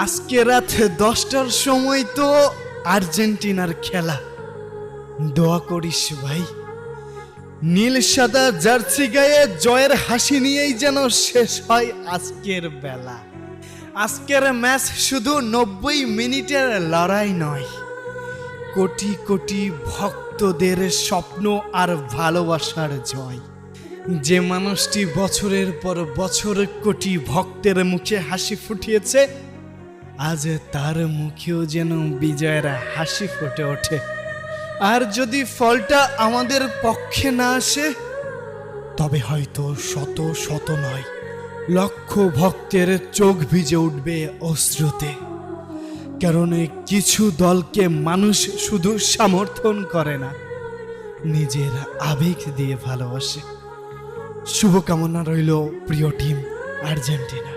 আজকে রাত 10টার সময় তো আর্জেন্টিনার খেলা। দোয়া করিস ভাই, নীল সাদা জার্সি গায়ে জয়ের হাসি নিয়েই যেন শেষ হয় আজকের বেলা। আজকের ম্যাচ শুধু 90 মিনিটের লড়াই নয়, কোটি কোটি ভক্তদের স্বপ্ন আর ভালোবাসার জয়। যে মানুষটি বছরের পর বছর কোটি ভক্তের মুখে হাসি ফুটিয়েছে, আজ তার মুখেও যেন বিজয়ের হাসি ফুটে ওঠে। আর যদি ফলটা আমাদের পক্ষে না আসে, তবে হয়তো শত শত নয়, লক্ষ ভক্তের চোখ ভিজে উঠবে অশ্রুতে। কারণ কিছু দলকে মানুষ শুধু সমর্থন করে না, নিজের আবেগ দিয়ে ভালোবাসে। শুভকামনা রইল প্রিয় টিম আর্জেন্টিনা।